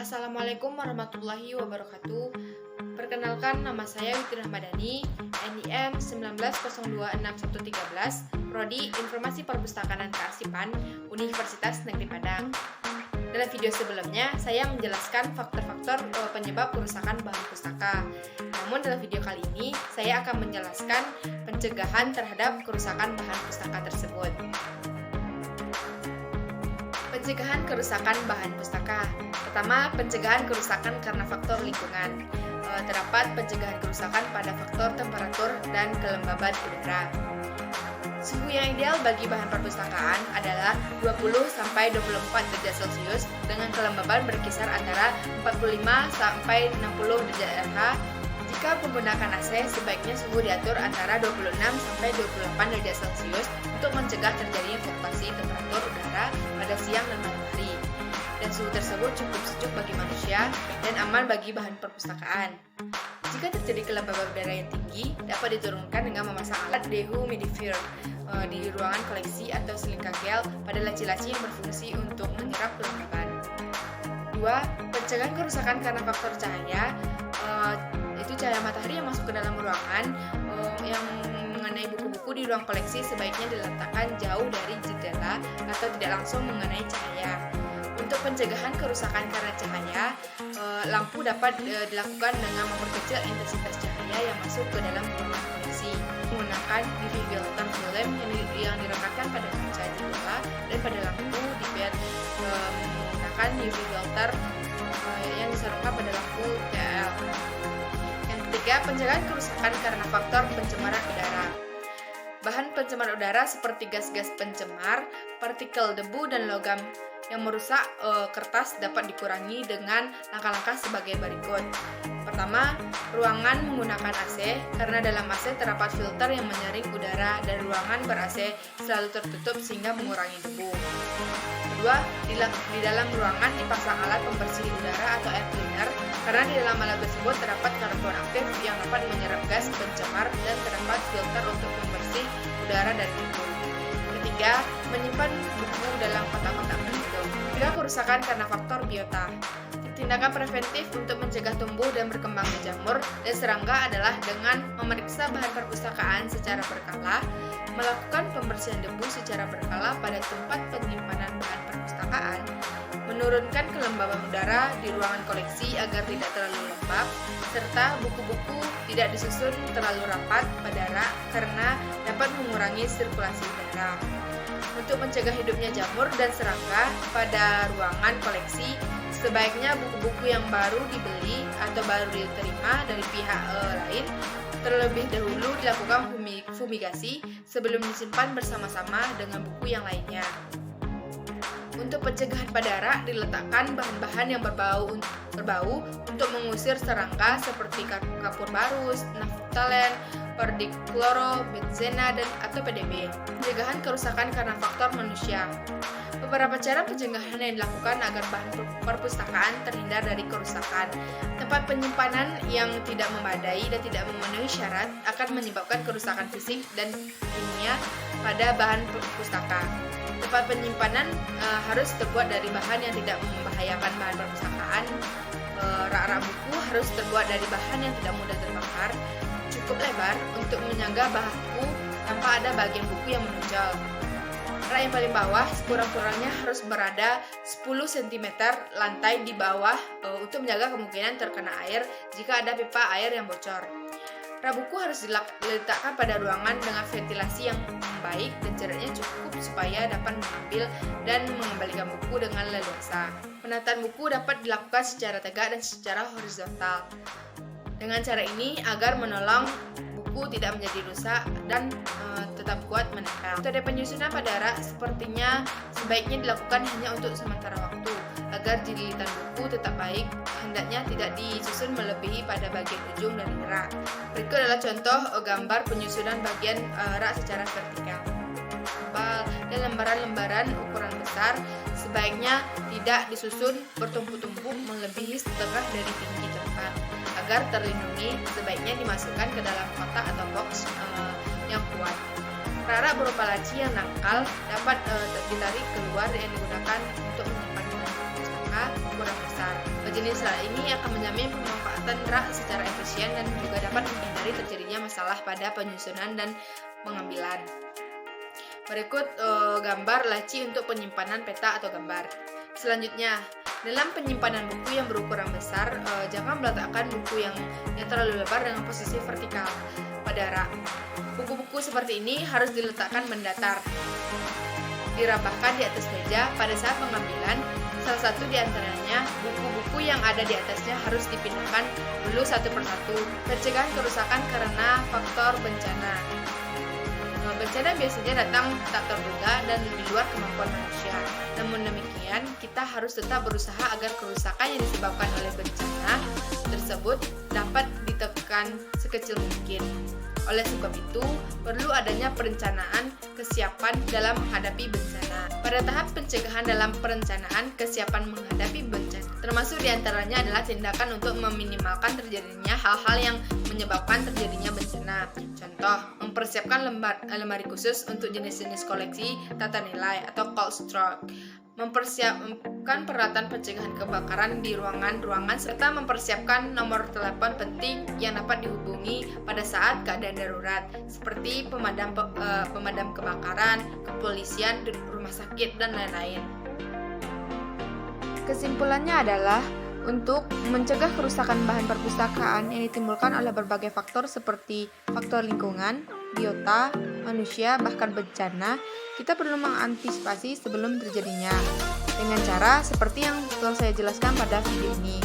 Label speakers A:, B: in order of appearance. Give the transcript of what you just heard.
A: Assalamualaikum warahmatullahi wabarakatuh. Perkenalkan, nama saya Witri Rahmadani, NIM 19026113, Prodi Informasi Perpustakaan dan Kearsipan, Universitas Negeri Padang. Dalam video sebelumnya, saya menjelaskan faktor-faktor penyebab kerusakan bahan pustaka. Namun dalam video kali ini, saya akan menjelaskan pencegahan terhadap kerusakan bahan pustaka tersebut. Pencegahan kerusakan bahan pustaka. Pertama, pencegahan kerusakan karena faktor lingkungan. Terdapat pencegahan kerusakan pada faktor temperatur dan kelembaban udara. Suhu yang ideal bagi bahan perpustakaan adalah 20-24 derajat Celcius dengan kelembaban berkisar antara 45-60 derajat RH. Jika menggunakan AC, sebaiknya suhu diatur antara 26-28 derajat Celcius untuk mencegah terjadinya fluktuasi temperatur udara pada siang dan malam hari. Dan suhu tersebut cukup sejuk bagi manusia dan aman bagi bahan perpustakaan. Jika terjadi kelembaban udara yang tinggi, dapat diturunkan dengan memasang alat dehumidifier di ruangan koleksi atau silikon gel pada laci-laci yang berfungsi untuk menyerap kelembaban. 2. Pencegahan kerusakan karena faktor cahaya. Itu cahaya matahari yang masuk ke dalam ruangan. Yang mengenai buku-buku di ruang koleksi sebaiknya diletakkan jauh dari jendela atau tidak langsung mengenai cahaya. Untuk pencegahan kerusakan karena cahaya, lampu dapat dilakukan dengan memperkecil intensitas cahaya yang masuk ke dalam ruangan koleksi, menggunakan UV filter film yang direkatkan pada kaca jendela dan pada lampu menggunakan UV filter yang disarungkan pada lampu TL. Yang ketiga, pencegahan kerusakan karena faktor pencemaran udara. Bahan pencemar udara seperti gas-gas pencemar, partikel debu, dan logam yang merusak kertas dapat dikurangi dengan langkah-langkah sebagai berikut. Pertama, ruangan menggunakan AC karena dalam AC terdapat filter yang menyaring udara dan ruangan ber-AC selalu tertutup sehingga mengurangi debu. Kedua, di dalam ruangan dipasang alat pembersih udara atau air cleaner karena di dalam alat tersebut terdapat karbon aktif yang dapat menyerap gas pencemar dan terdapat filter untuk membersih udara dari debu. Ketiga, menyimpan buku dalam kotak-kotak pelindung. Juga kerusakan karena faktor biota. Tindakan preventif untuk mencegah tumbuh dan berkembangnya jamur dan serangga adalah dengan memeriksa bahan perpustakaan secara berkala, melakukan pembersihan debu secara berkala pada tempat penyimpanan bahan perpustakaan, menurunkan kelembaban udara di ruangan koleksi agar tidak terlalu lembab, serta buku-buku tidak disusun terlalu rapat pada rak karena dapat mengurangi sirkulasi udara. Untuk mencegah hidupnya jamur dan serangga pada ruangan koleksi, sebaiknya buku-buku yang baru dibeli atau baru diterima dari pihak lain terlebih dahulu dilakukan fumigasi sebelum disimpan bersama-sama dengan buku yang lainnya. Untuk pencegahan pada rak, diletakkan bahan-bahan yang berbau untuk mengusir serangga seperti kapur barus, naftalen, perdikloro, benzena, atau PDB. Pencegahan kerusakan karena faktor manusia. Beberapa cara pencegahan yang dilakukan agar bahan perpustakaan terhindar dari kerusakan. Tempat penyimpanan yang tidak memadai dan tidak memenuhi syarat akan menyebabkan kerusakan fisik dan kimia pada bahan pustaka. Tempat penyimpanan harus terbuat dari bahan yang tidak membahayakan bahan perpustakaan. Rak-rak buku harus terbuat dari bahan yang tidak mudah terbakar, cukup lebar untuk menyangga bahu tanpa ada bagian buku yang menonjol. Rak yang paling bawah sekurang-kurangnya harus berada 10 cm lantai di bawah untuk menjaga kemungkinan terkena air jika ada pipa air yang bocor. Rak buku harus diletakkan pada ruangan dengan ventilasi yang baik dan jaraknya cukup supaya dapat mengambil dan mengembalikan buku dengan leluasa. Penataan buku dapat dilakukan secara tegak dan secara horizontal. Dengan cara ini agar menolong buku tidak menjadi rusak dan tetap kuat menempel. Metode penyusunan pada rak sepertinya sebaiknya dilakukan hanya untuk sementara waktu agar jilitan buku tetap baik. Hendaknya tidak disusun melebihi pada bagian ujung dari rak. Berikut adalah contoh gambar penyusunan bagian rak secara vertikal. Dan lembaran-lembaran ukuran besar sebaiknya tidak disusun bertumpuk-tumpuk melebihi setengah dari tinggi tempat. Agar terlindungi, sebaiknya dimasukkan ke dalam kotak atau box yang kuat. Rak berupa laci yang nangkal dapat ditarik keluar yang digunakan untuk menyimpan bahan pustaka ukuran besar. Jenis rak ini akan menjamin pemanfaatan rak secara efisien dan juga dapat menghindari terjadinya masalah pada penyusunan dan pengambilan. Berikut gambar laci untuk penyimpanan peta atau gambar. Selanjutnya, dalam penyimpanan buku yang berukuran besar, jangan meletakkan buku yang terlalu lebar dengan posisi vertikal pada rak. Buku-buku seperti ini harus diletakkan mendatar, dirabahkan di atas meja pada saat pengambilan. Salah satu di antaranya, buku-buku yang ada di atasnya harus dipindahkan dulu satu persatu. Pencegahan kerusakan karena faktor bencana. Bencana biasanya datang tak terduga dan di luar kemampuan manusia. Namun demikian, kita harus tetap berusaha agar kerusakan yang disebabkan oleh bencana tersebut dapat ditekan sekecil mungkin. Oleh sebab itu, perlu adanya perencanaan kesiapan dalam menghadapi bencana. Pada tahap pencegahan dalam perencanaan kesiapan menghadapi bencana, termasuk diantaranya adalah tindakan untuk meminimalkan terjadinya hal-hal yang menyebabkan terjadinya bencana. Contoh, mempersiapkan lemari khusus untuk jenis-jenis koleksi tata nilai atau cold stock, mempersiapkan peralatan pencegahan kebakaran di ruangan-ruangan, serta mempersiapkan nomor telepon penting yang dapat dihubungi pada saat keadaan darurat, seperti pemadam kebakaran, kepolisian, rumah sakit, dan lain-lain. Kesimpulannya adalah untuk mencegah kerusakan bahan perpustakaan yang ditimbulkan oleh berbagai faktor seperti faktor lingkungan, biota, manusia, bahkan bencana, kita perlu mengantisipasi sebelum terjadinya dengan cara seperti yang telah saya jelaskan pada video ini.